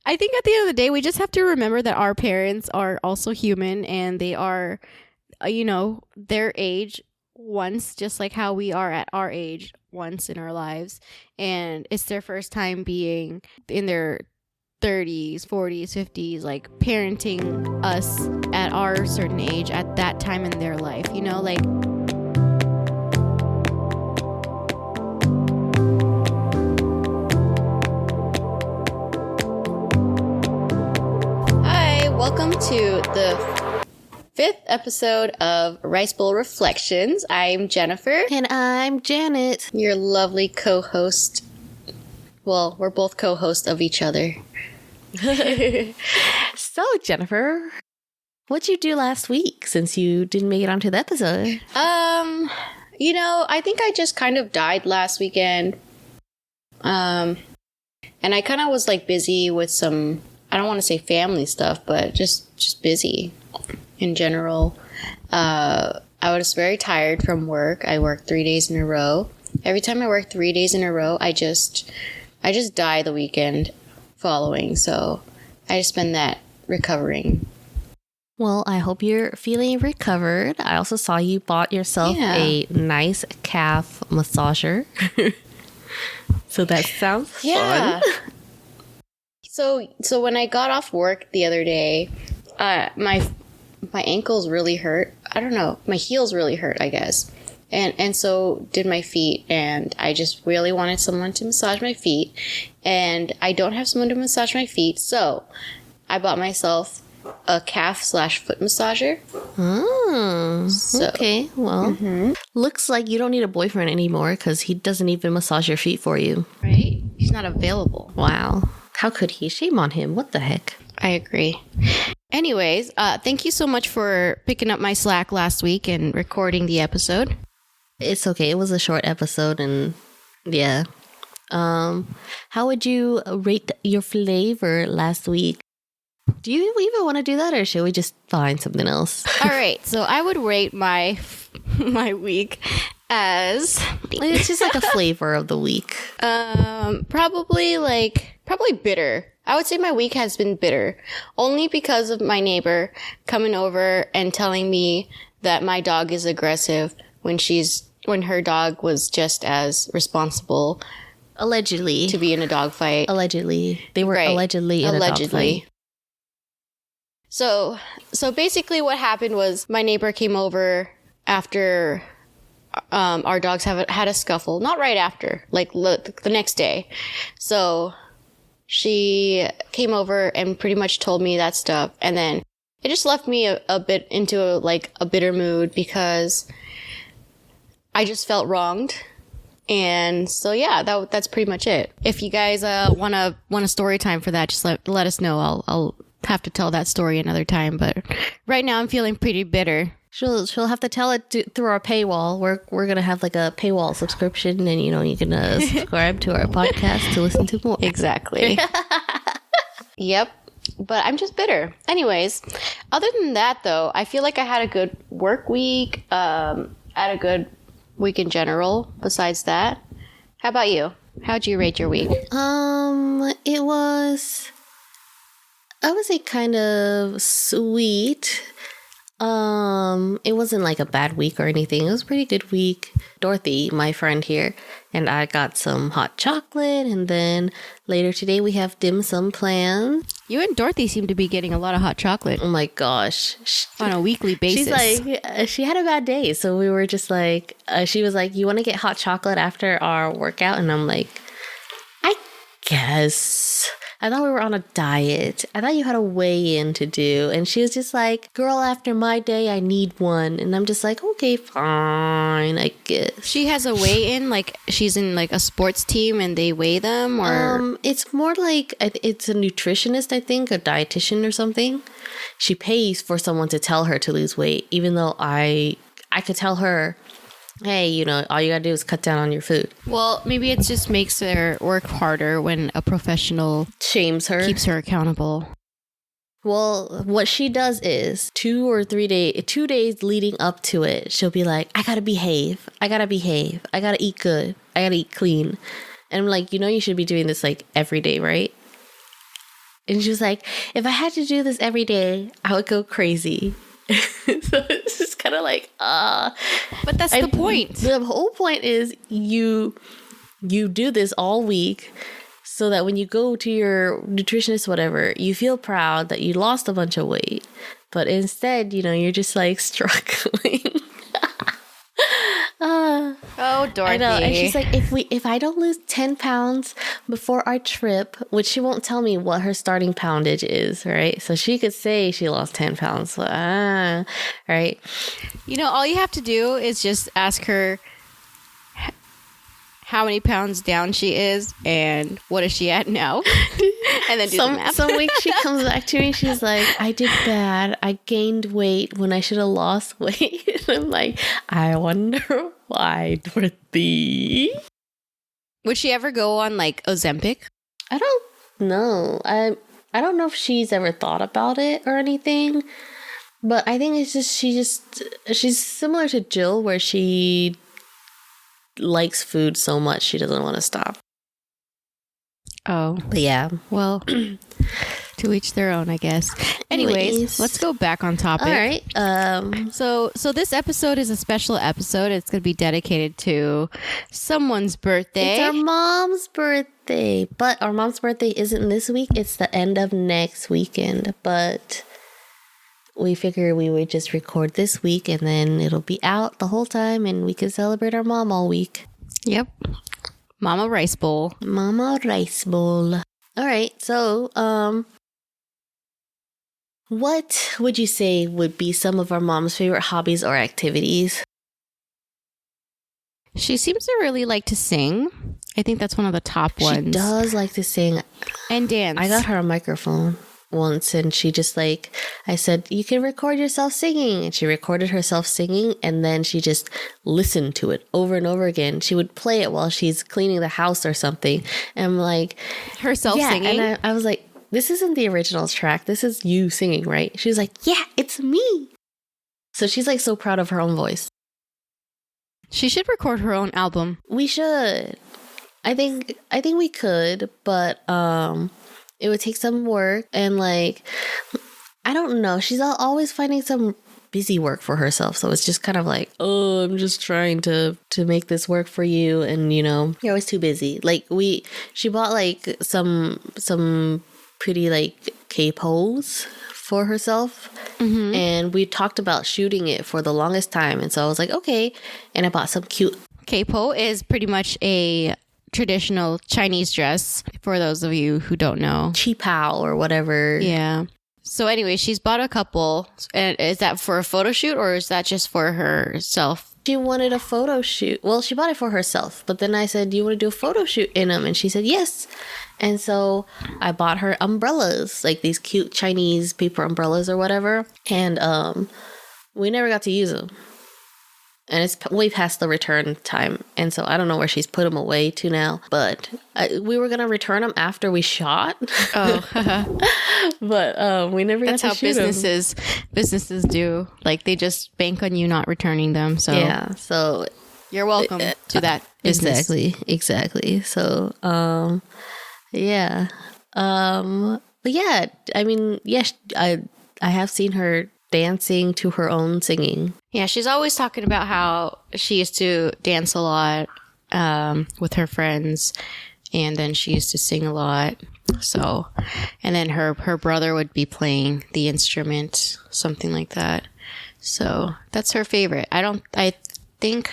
I think at the end of the day, we just have to remember that our parents are also human and they are, their age once, just like how we are at our age once in our lives. And it's their first time being in their 30s, 40s, 50s, like parenting us at our certain age at that time in their life, like. Hi, welcome to the 5th episode of Ricebowl Reflections. I'm Jennifer. And I'm Janet. Your lovely co-host. Well, we're both co-hosts of each other. So, Jennifer, what'd you do last week since you didn't make it onto the episode? I think I just kind of died last weekend. And I kind of was like busy with some, I don't want to say family stuff, but just busy in general. I was very tired from work. I worked 3 days in a row. Every time I work 3 days in a row, I just die the weekend following. So I just spend that recovering. Well, I hope you're feeling recovered. I also saw you bought yourself a nice calf massager. So that sounds fun. So when I got off work the other day, my ankles really hurt. I don't know. My heels really hurt, I guess. And so did my feet. And I just really wanted someone to massage my feet. And I don't have someone to massage my feet. So I bought myself a calf/foot massager. Oh, okay. Well, looks like you don't need a boyfriend anymore because he doesn't even massage your feet for you. Right? He's not available. Wow. How could he? Shame on him. What the heck? I agree. Anyways, thank you so much for picking up my slack last week and recording the episode. It's okay. It was a short episode and yeah. How would you rate your flavor last week? Do you even want to do that or should we just find something else? All right. So I would rate my week as... It's just like a flavor of the week. Probably bitter. I would say my week has been bitter. Only because of my neighbor coming over and telling me that my dog is aggressive when her dog was just as responsible. Allegedly. To be in a dog fight. Allegedly. They were allegedly in a dog fight. So basically what happened was my neighbor came over after our dogs had a scuffle. Not right after, like the next day. So she came over and pretty much told me that stuff. And then it just left me a bit into a bitter mood because I just felt wronged. And so, yeah, that's pretty much it. If you guys want a story time for that, just let us know. I'll have to tell that story another time. But right now I'm feeling pretty bitter. She'll have to tell it through our paywall. We're going to have like a paywall subscription and, you can subscribe to our podcast to listen to more. Exactly. Yep. But I'm just bitter. Anyways, other than that, though, I feel like I had a good work week. Had a good week in general besides that. How about you? How'd you rate your week? It was, I would say, kind of sweet. It wasn't like a bad week or anything. It was a pretty good week. Dorothy, my friend here, and I got some hot chocolate, and then later today we have dim sum plans. You and Dorothy seem to be getting a lot of hot chocolate. Oh my gosh. On a weekly basis. She's like, she had a bad day. So we were just like, she was like, you want to get hot chocolate after our workout? And I'm like, I guess. I thought we were on a diet. I thought you had a weigh-in to do. And she was just like, girl, after my day, I need one. And I'm just like, okay, fine, I guess. She has a weigh-in? Like, she's in, like, a sports team and they weigh them? Or it's more like, it's a nutritionist, I think, a dietitian or something. She pays for someone to tell her to lose weight, even though I could tell her, hey, all you gotta do is cut down on your food. Well, maybe it just makes her work harder when a professional shames her, keeps her accountable. Well, what she does is 2 days leading up to it, she'll be like, I gotta behave. I gotta eat good. I gotta eat clean. And I'm like, you should be doing this like every day, right? And she was like, if I had to do this every day, I would go crazy. So it's just kind of like, But that's the point. The whole point is you do this all week so that when you go to your nutritionist, whatever, you feel proud that you lost a bunch of weight. But instead, you're just like struggling. Oh, Dorothy. I know. And she's like, if I don't lose 10 pounds before our trip, which she won't tell me what her starting poundage is, right? So she could say she lost 10 pounds. So, right? All you have to do is just ask her how many pounds down she is and what is she at now. And then do the math. Some week she comes back to me, she's like, I did bad. I gained weight when I should have lost weight. And I'm like, I wonder why, Dorothy. Would she ever go on like Ozempic? I don't know. I don't know if she's ever thought about it or anything. But I think it's just she's similar to Jill, where she likes food so much she doesn't want to stop. Oh, but yeah. Well, to each their own, I guess. Anyways, let's go back on topic. All right. So this episode is a special episode. It's going to be dedicated to someone's birthday. It's our mom's birthday, but our mom's birthday isn't this week. It's the end of next weekend. But we figured we would just record this week, and then it'll be out the whole time, and we can celebrate our mom all week. Yep. Mama Rice Bowl. Mama Rice Bowl. All right. So, what would you say would be some of our mom's favorite hobbies or activities? She seems to really like to sing. I think that's one of the top ones. She does like to sing. And dance. I got her a microphone once, and she just like, I said, you can record yourself singing. And she recorded herself singing, and then she just listened to it over and over again. She would play it while she's cleaning the house or something. And I'm like, herself singing? And I was like, this isn't the original track. This is you singing, right? She was like, yeah, it's me. So she's like so proud of her own voice. She should record her own album. We should. I think we could, but it would take some work, and like, I don't know. She's always finding some busy work for herself. So it's just kind of like, oh, I'm just trying to make this work for you. And you're always too busy. Like she bought like some pretty like K-pose for herself. Mm-hmm. And we talked about shooting it for the longest time. And so I was like, okay. And I bought some cute. K-po is pretty much a traditional Chinese dress, for those of you who don't know. Chi Pao or whatever. Yeah. So anyway, she's bought a couple. And is that for a photo shoot, or is that just for herself? She wanted a photo shoot. Well, she bought it for herself. But then I said, do you want to do a photo shoot in them? And she said, yes. And so I bought her umbrellas, like these cute Chinese paper umbrellas or whatever. And we never got to use them. And it's way past the return time. And so I don't know where she's put them away to now. But we were going to return them after we shot. Oh. But we never got to shoot them. That's how businesses do. Like, they just bank on you not returning them. So yeah. So you're welcome to that business. Exactly. So, yeah. But yeah, I mean, yes, I have seen her dancing to her own singing. Yeah, she's always talking about how she used to dance a lot with her friends, and then she used to sing a lot. So, and then her brother would be playing the instrument, something like that. So that's her favorite. I think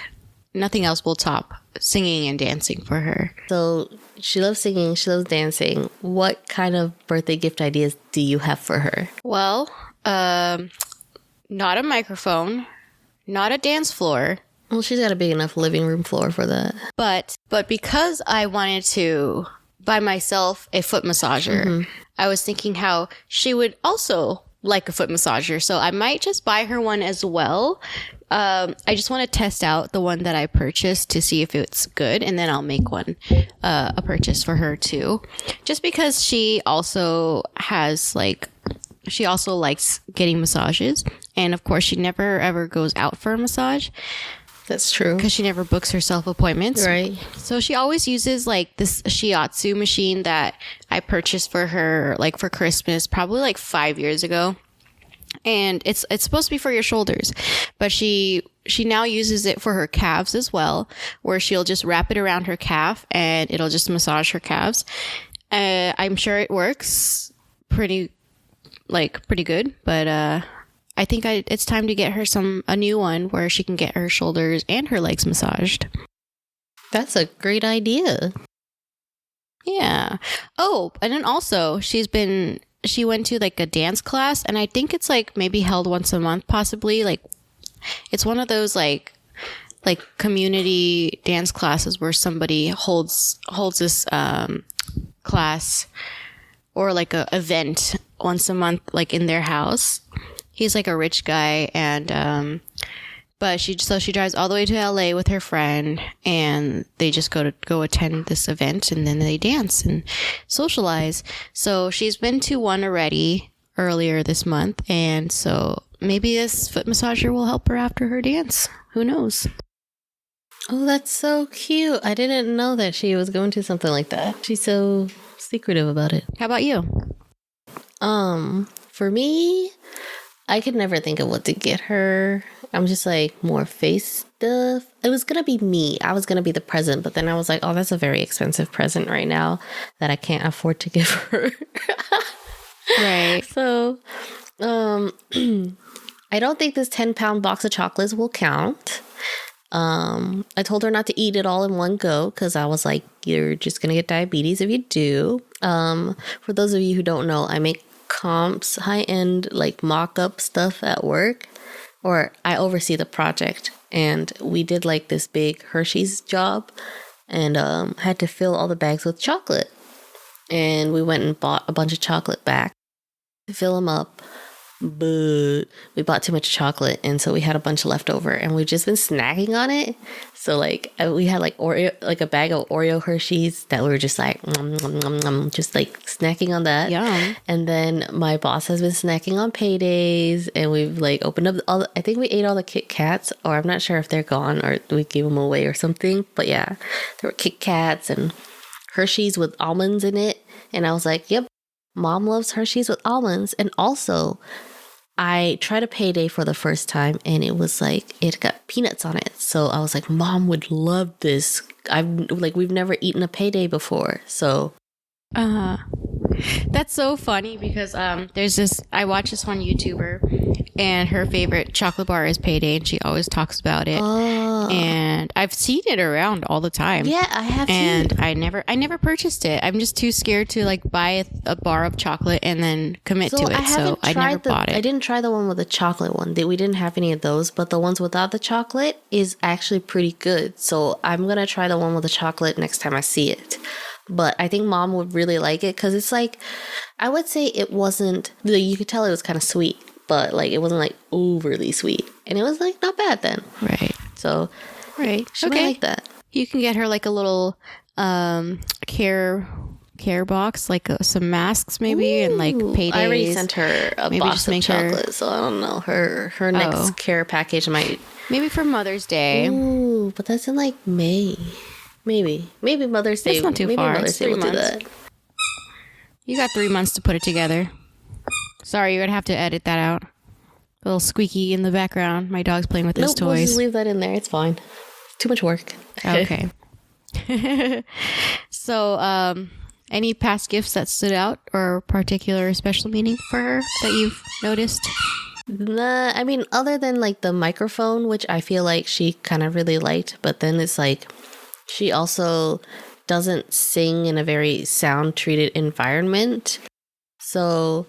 nothing else will top singing and dancing for her. So she loves singing, she loves dancing. What kind of birthday gift ideas do you have for her? Well, not a microphone, not a dance floor. Well, she's got a big enough living room floor for that. But because I wanted to buy myself a foot massager, mm-hmm. I was thinking how she would also like a foot massager. So I might just buy her one as well. I just want to test out the one that I purchased to see if it's good. And then I'll make one, a purchase for her too. Just because she also likes getting massages. And of course, she never ever goes out for a massage. That's true. because she never books herself appointments. Right. So she always uses like this shiatsu machine that I purchased for her like for Christmas probably like 5 years ago. And it's supposed to be for your shoulders, but she now uses it for her calves as well, where she'll just wrap it around her calf and it'll just massage her calves. I'm sure it works pretty good, but I think it's time to get her a new one where she can get her shoulders and her legs massaged. That's a great idea. Yeah. Oh, and then also she went to like a dance class, and I think it's like maybe held once a month, possibly. Like it's one of those like community dance classes where somebody holds this class or like a event once a month, like in their house. He's like a rich guy, and but she drives all the way to LA with her friend, and they just go attend this event, and then they dance and socialize. So she's been to one already earlier this month, and so maybe this foot massager will help her after her dance. Who knows? Oh, that's so cute. I didn't know that she was going to something like that. She's so secretive about it. How about you? For me, I could never think of what to get her. I'm just like more face stuff. It was going to be me. I was going to be the present, but then I was like, oh, that's a very expensive present right now that I can't afford to give her. Right. So, I don't think this 10-pound box of chocolates will count. I told her not to eat it all in one go because I was like, you're just going to get diabetes if you do. For those of you who don't know, I make comps, high-end like mock-up stuff at work, or I oversee the project, and we did like this big Hershey's job and had to fill all the bags with chocolate, and we went and bought a bunch of chocolate back to fill them up, but we bought too much chocolate, and so we had a bunch left over, and we've just been snacking on it. So like we had like Oreo, like a bag of Oreo Hershey's that we were just like just like snacking on that. Yum. And then my boss has been snacking on paydays, and we've like opened up I think we ate all the Kit Kats, or I'm not sure if they're gone or we gave them away or something, but yeah, there were Kit Kats and Hershey's with almonds in it, and I was like, yep, Mom loves Hershey's with almonds. And also I tried a payday for the first time, and it was like it got peanuts on it. So I was like, Mom would love this. We've never eaten a payday before. So that's so funny because I watch this one YouTuber, and her favorite chocolate bar is Payday, and she always talks about it. And I've seen it around all the time. Yeah, I have too. And I never purchased it. I'm just too scared to like buy a bar of chocolate and then commit to it. So I never bought it. I didn't try the one with the chocolate one. We didn't have any of those, but the ones without the chocolate is actually pretty good. So I'm gonna try the one with the chocolate next time I see it. But I think Mom would really like it because it's like, I would say it wasn't, you could tell it was kind of sweet, but like it wasn't like overly sweet. And it was like not bad then. Right. So, right. She might like that. You can get her like a little care box, like some masks maybe. Ooh, and like paydays. I already sent her a box of chocolate, so I don't know. Her next care package might. Maybe for Mother's Day. Ooh, but that's in like May. Maybe Mother's Day. It's not too far. Mother's Day will do that. You got 3 months to put it together. Sorry, you're gonna have to edit that out. A little squeaky in the background. My dog's playing with his toys. We'll just leave that in there. It's fine. Too much work. Okay. So, any past gifts that stood out or particular special meaning for her that you've noticed? Nah, I mean, other than like the microphone, which I feel like she kind of really liked, but then it's like she also doesn't sing in a very sound-treated environment. So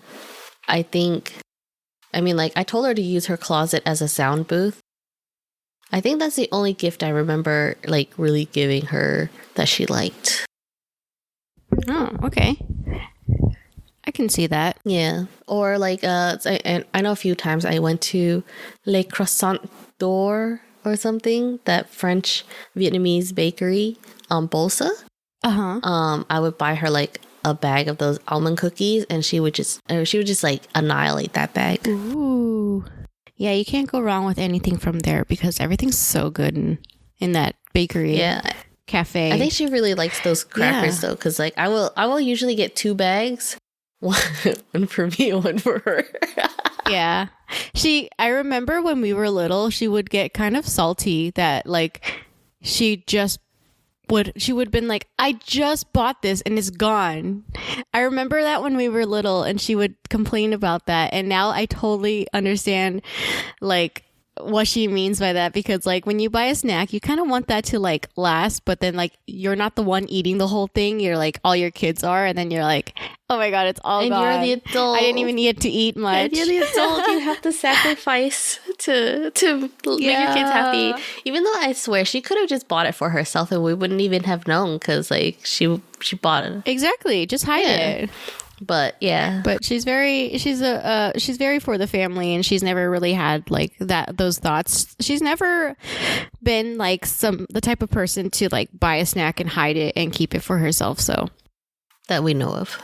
I told her to use her closet as a sound booth. I think that's the only gift I remember like really giving her that she liked. Oh, okay. I can see that. Yeah. Or like, I know a few times I went to Le Croissant d'Or or something, that French Vietnamese bakery on Bolsa. I would buy her like a bag of those almond cookies, and she would just like annihilate that bag. Ooh. Yeah, you can't go wrong with anything from there because everything's so good in that bakery. Yeah. Cafe. I think she really likes those crackers though, because like I will usually get 2 bags, one for me, one for her. Yeah. I remember when we were little, she would get kind of salty that like she would have been like, I just bought this and it's gone. I remember that when we were little and she would complain about that. And now I totally understand like what she means by that, because like when you buy a snack, you kind of want that to like last, but then like you're not the one eating the whole thing. You're like, all your kids are, and then you're like, oh my god, it's all gone. And you're the adult. I didn't even get to eat much. And you're the adult. You have to sacrifice to make your kids happy. Even though I swear she could have just bought it for herself and we wouldn't even have known, because like she bought it. Exactly. Just hide it. But yeah, but she's very for the family, and she's never really had like those thoughts. She's never been like the type of person to like buy a snack and hide it and keep it for herself. So that we know of.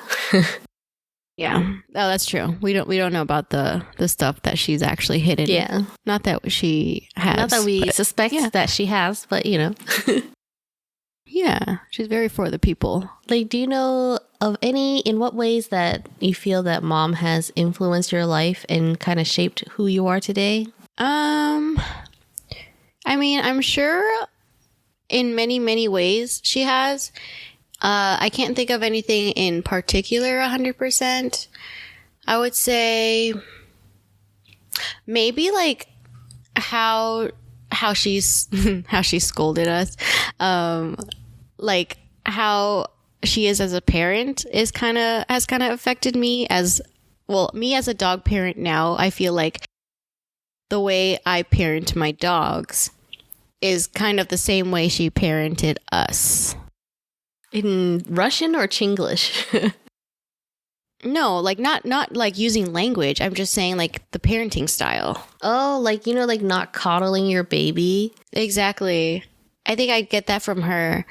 Yeah. Oh, that's true. We don't know about the stuff that she's actually hidden. Yeah. Not that she has. Not that we suspect that she has, but you know. Yeah, she's very for the people. Like, do you know of in what ways that you feel that mom has influenced your life and kind of shaped who you are today? I mean, I'm sure in many, many ways she has. I can't think of anything in particular 100%. I would say maybe like how she's how she scolded us, like how she is as a parent has kind of affected me as a dog parent now. I feel like the way I parent my dogs is kind of the same way she parented us. In Russian or Chinglish? No, like not like using language. I'm just saying like the parenting style. Oh, like, you know, like not coddling your baby. Exactly. I think I get that from her.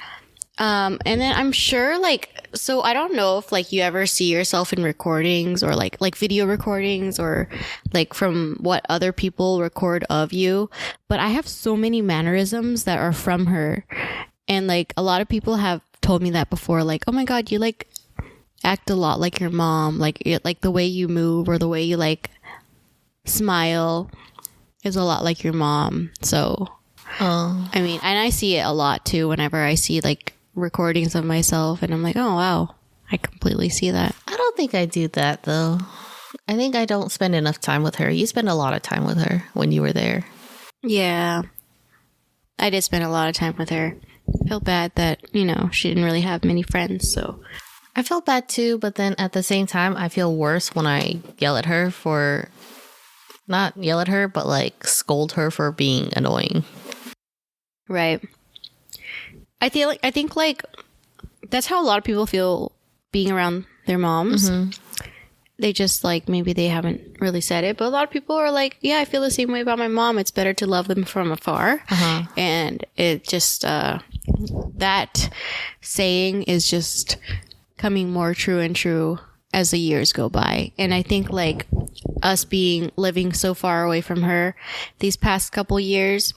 And then I'm sure like, so I don't know if like you ever see yourself in recordings or like video recordings or like from what other people record of you, but I have so many mannerisms that are from her. And like a lot of people have told me that before, like, oh my God, you like act a lot like your mom, like the way you move or the way you like smile is a lot like your mom. So I mean, and I see it a lot too whenever I see like recordings of myself and I'm like, oh wow, I completely see that. I don't think I do that though. I think I don't spend enough time with her. You spend a lot of time with her when you were there. Yeah, I did spend a lot of time with her. I felt bad that, you know, she didn't really have many friends, so I felt bad too, but then at the same time, I feel worse when I yell at her not yell at her, but like scold her for being annoying. Right. I think like that's how a lot of people feel being around their moms. Mm-hmm. They just like, maybe they haven't really said it, but a lot of people are like, yeah, I feel the same way about my mom. It's better to love them from afar. Uh-huh. And it just, that saying is just coming more true and true as the years go by. And I think like us living so far away from her these past couple years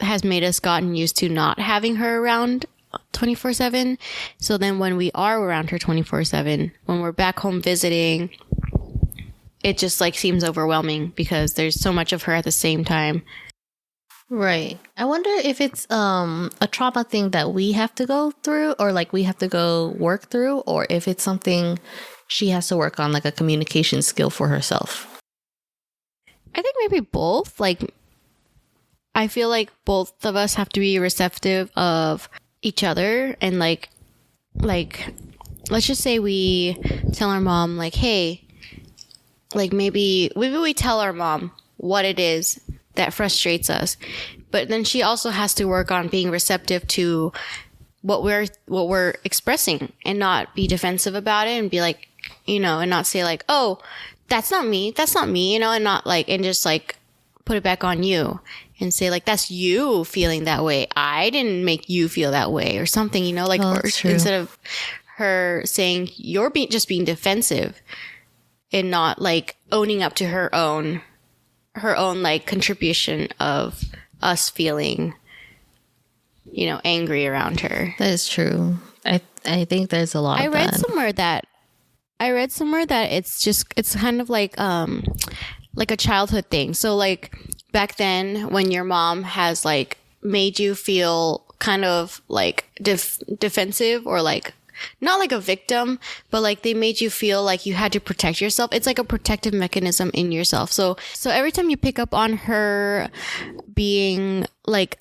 has made us gotten used to not having her around 24/7. So then when we are around her 24/7, when we're back home visiting, it just like seems overwhelming because there's so much of her at the same time. Right. I wonder if it's a trauma thing that we have to go through or like we have to go work through, or if it's something she has to work on, like a communication skill for herself. I think maybe both. Like, I feel like both of us have to be receptive of each other, and like let's just say we tell our mom like, hey, like maybe we tell our mom what it is that frustrates us, but then she also has to work on being receptive to what we're expressing and not be defensive about it and be like, you know, and not say like, oh, that's not me, you know, and not like, and just like put it back on you and say like, that's you feeling that way, I didn't make you feel that way, or something, you know, like, or instead of her saying you're being defensive and not like owning up to her own her own like contribution of us feeling, angry around her. That is true. I think there's a lot of that. I read somewhere that it's kind of like a childhood thing. So like back then when your mom has like made you feel kind of like defensive or like not like a victim, but like they made you feel like you had to protect yourself. It's like a protective mechanism in yourself. So every time you pick up on her being like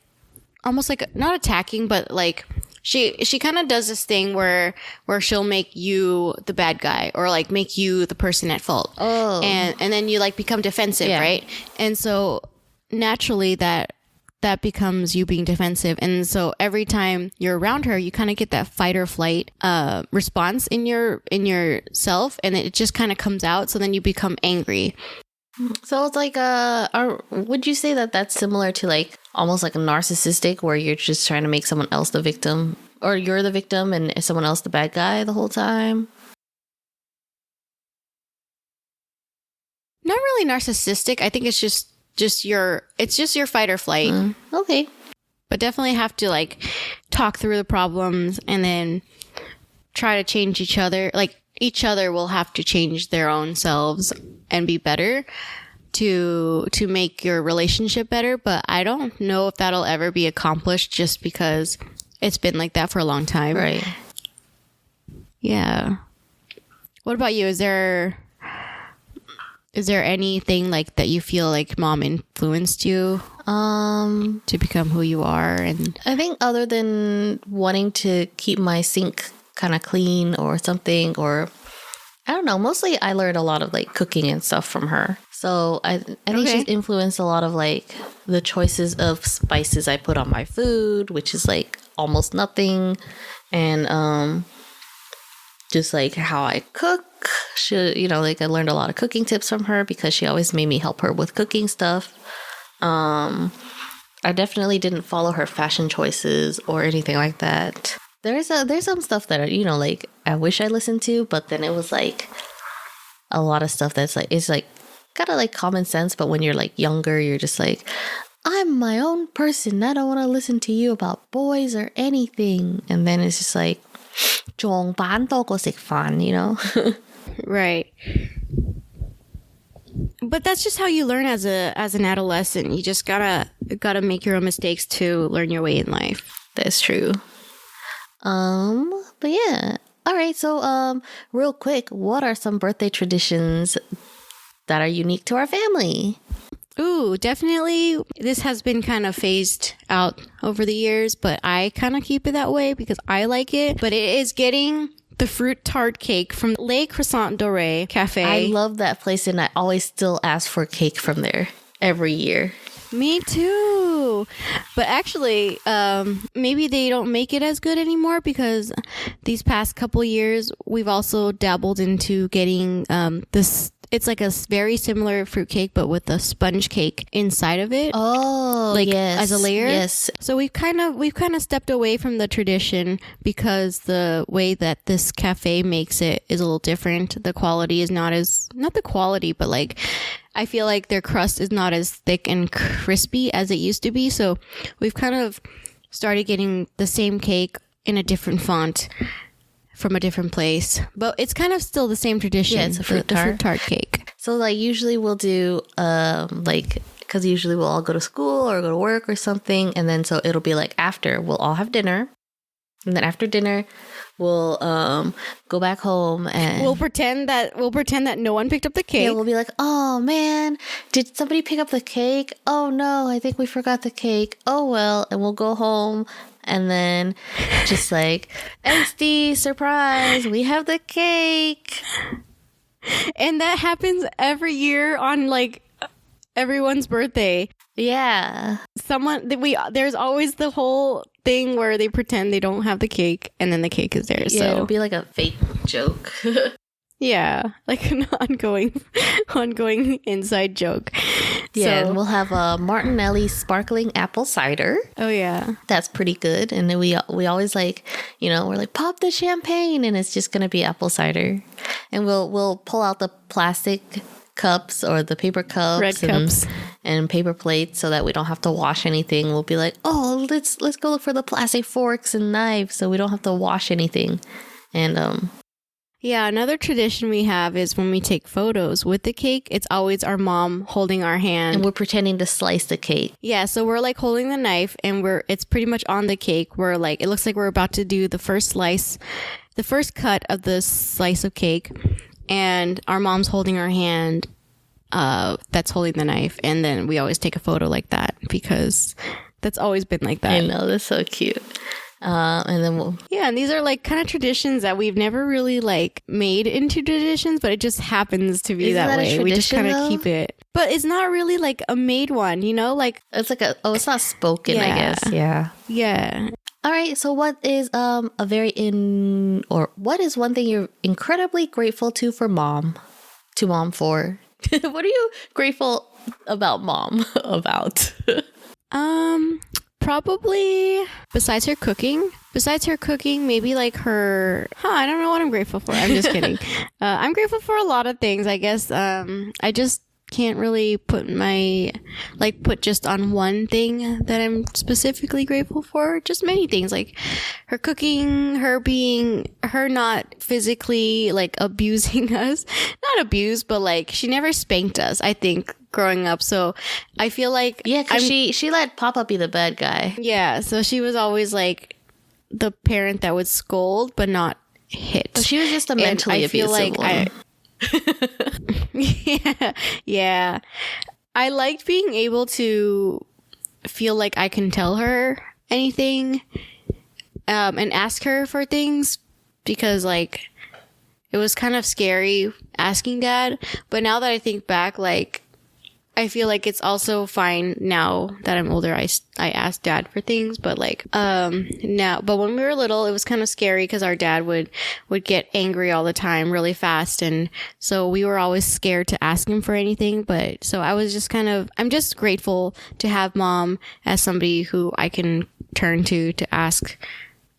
almost like not attacking, but like she kind of does this thing where she'll make you the bad guy or like make you the person at fault. Oh. And then you like become defensive, right? And so naturally that becomes you being defensive. And so every time you're around her, you kind of get that fight or flight response in yourself, and it just kind of comes out. So then you become angry. So it's like would you say that that's similar to like almost like a narcissistic, where you're just trying to make someone else the victim, or you're the victim and someone else the bad guy the whole time? Not really narcissistic. I think it's just your fight or flight. Okay. But definitely have to like talk through the problems and then try to change each other. Like each other will have to change their own selves and be better to make your relationship better. But I don't know if that'll ever be accomplished just because it's been like that for a long time. Right. Yeah. What about you? Is there anything like that you feel like mom influenced you to become who you are? And I think other than wanting to keep my sink kind of clean or something, or I don't know, mostly I learned a lot of like cooking and stuff from her. So I think she's influenced a lot of like the choices of spices I put on my food, which is like almost nothing. And just like how I cook. She, like I learned a lot of cooking tips from her because she always made me help her with cooking stuff. I definitely didn't follow her fashion choices or anything like that. There's some stuff that like I wish I listened to, but then it was like a lot of stuff that's like it's like kind of like common sense, but when you're like younger, you're just like, I'm my own person. I don't want to listen to you about boys or anything. And then it's just like 做飯多過食飯, Right. But that's just how you learn as an adolescent. You just gotta make your own mistakes to learn your way in life. That's true. But yeah. All right. So, real quick, what are some birthday traditions that are unique to our family? Ooh, definitely. This has been kind of phased out over the years, but I kind of keep it that way because I like it. But it is getting the fruit tart cake from Le Croissant Doré Cafe. I love that place, and I always still ask for cake from there every year. Me too. But actually, maybe they don't make it as good anymore because these past couple years, we've also dabbled into getting this. It's like a very similar fruit cake, but with a sponge cake inside of it. Oh, like yes, as a layer. Yes. So we've kind of stepped away from the tradition because the way that this cafe makes it is a little different. The quality is not the quality, but like I feel like their crust is not as thick and crispy as it used to be. So we've kind of started getting the same cake in a different font from a different place, but it's kind of still the same tradition. Yeah, it's a fruit tart. The fruit tart cake. So like usually we'll do because usually we'll all go to school or go to work or something, and then so it'll be like after we'll all have dinner, and then after dinner we'll go back home and we'll pretend that no one picked up the cake. Yeah, we'll be like, oh man, did somebody pick up the cake? Oh no, I think we forgot the cake. Oh well, and we'll go home. And then just like, Angsty, surprise, we have the cake. And that happens every year on like everyone's birthday. Yeah. There's always the whole thing where they pretend they don't have the cake and then the cake is there. Yeah, so it'll be like a fake joke. Yeah, like an ongoing inside joke. Yeah, so, and we'll have a Martinelli sparkling apple cider. Oh yeah, that's pretty good. And then we always like, we're like pop the champagne, and it's just gonna be apple cider. And we'll pull out the plastic cups or the paper cups, Red cups. and paper plates, so that we don't have to wash anything. We'll be like, oh, let's go look for the plastic forks and knives, so we don't have to wash anything. And yeah, another tradition we have is when we take photos with the cake, it's always our mom holding our hand. and we're pretending to slice the cake. Yeah, so we're like holding the knife and it's pretty much on the cake. We're like, it looks like we're about to do the first cut of the slice of cake, and our mom's holding our hand that's holding the knife, and then we always take a photo like that because that's always been like that. I know, that's so cute. And then and these are like kind of traditions that we've never really like made into traditions, but it just happens to be that way. We just kind of keep it, but it's not really like a made one, like it's like it's not spoken, I guess. Yeah. All right, so what is what is one thing you're incredibly grateful to mom for? What are you grateful about mom about? Probably besides her cooking, maybe like her, I don't know what I'm grateful for. I'm just kidding. I'm grateful for a lot of things, I guess. I just can't really put just on one thing that I'm specifically grateful for. Just many things, like her cooking, her not physically like abusing us, not abuse, but like she never spanked us, I think, growing up. So I feel like, because she let Papa be the bad guy. Yeah, so she was always like the parent that would scold but not hit. So she was just a mentally abusive woman. Yeah. I liked being able to feel like I can tell her anything and ask her for things, because like it was kind of scary asking Dad. But now that I think back, like I feel like it's also fine now that I'm older. I asked Dad for things, but like but when we were little, it was kind of scary because our dad would get angry all the time really fast, and so we were always scared to ask him for anything. But so I was just I'm just grateful to have Mom as somebody who I can turn to ask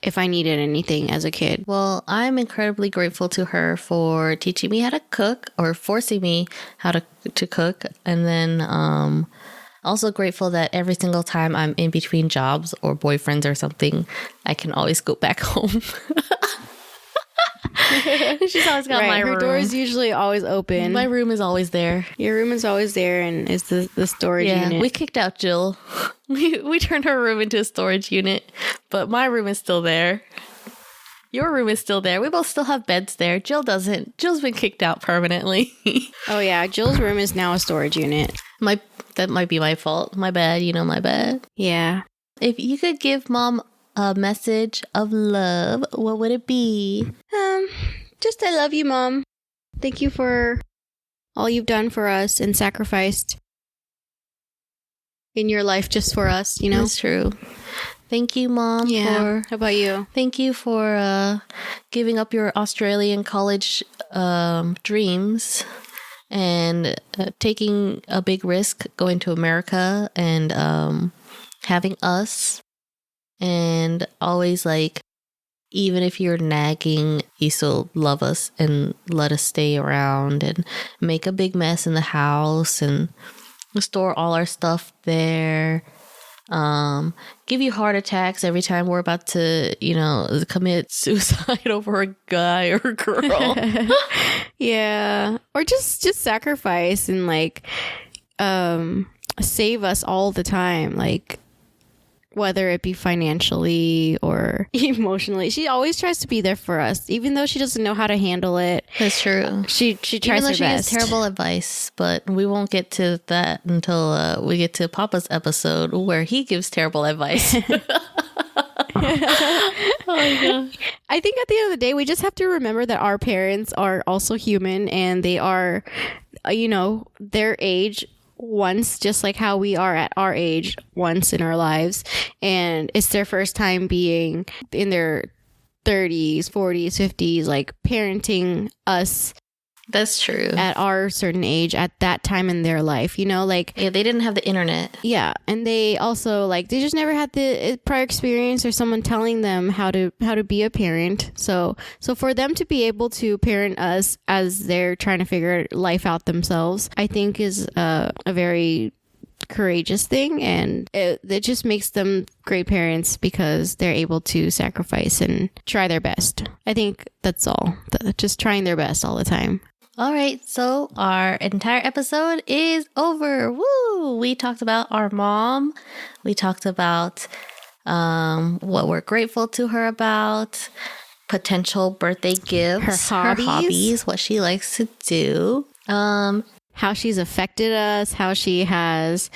if I needed anything as a kid. Well, I'm incredibly grateful to her for teaching me how to cook, or forcing me how to cook. And then also grateful that every single time I'm in between jobs or boyfriends or something, I can always go back home. She's always got my room. Her door is usually always open. My room is always there. Your room is always there, and it's the storage unit. We kicked out Jill. We turned her room into a storage unit, but my room is still there. Your room is still there. We both still have beds there. Jill doesn't. Jill's been kicked out permanently. Oh yeah, Jill's room is now a storage unit. That might be my fault. My bad. My bad. Yeah. If you could give Mom a message of love, what would it be? Just I love you, Mom. Thank you for all you've done for us and sacrificed in your life just for us, That's true. Thank you, Mom. Yeah. How about you? Thank you for giving up your Australian college dreams and taking a big risk going to America and having us, and always like, even if you're nagging, you still love us and let us stay around and make a big mess in the house and store all our stuff there. Give you heart attacks every time we're about to, commit suicide over a guy or a girl. Yeah. Or just sacrifice and like save us all the time. Like, whether it be financially or emotionally, she always tries to be there for us, even though she doesn't know how to handle it. That's true. She tries even though her she best. gives terrible advice, but we won't get to that until we get to Papa's episode where he gives terrible advice. Oh my gosh. I think at the end of the day, we just have to remember that our parents are also human, and they are, their age once, just like how we are at our age once in our lives, and it's their first time being in their 30s, 40s, 50s, like parenting us That's true. at our certain age at that time in their life, you know, like Yeah, they didn't have the internet. yeah, and they also like they just never had the prior experience or someone telling them how to be a parent. So for them to be able to parent us as they're trying to figure life out themselves, I think is a very courageous thing, and it just makes them great parents because they're able to sacrifice and try their best. I think that's all. Just trying their best all the time. All right, so our entire episode is over. Woo! We talked about our mom. We talked about what we're grateful to her about, potential birthday gifts, her hobbies, what she likes to do, how she's affected us, how she has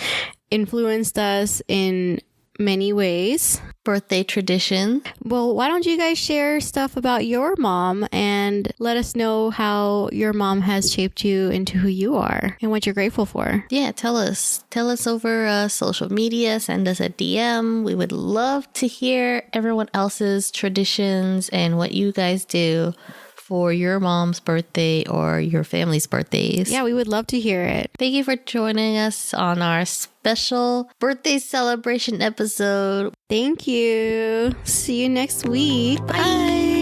influenced us in many ways. Birthday tradition. Well, why don't you guys share stuff about your mom and let us know how your mom has shaped you into who you are and what you're grateful for? Yeah, tell us over social media, send us a DM. We would love to hear everyone else's traditions and what you guys do for your mom's birthday or your family's birthdays. Yeah, we would love to hear it. Thank you for joining us on our special birthday celebration episode. Thank you. See you next week. Bye.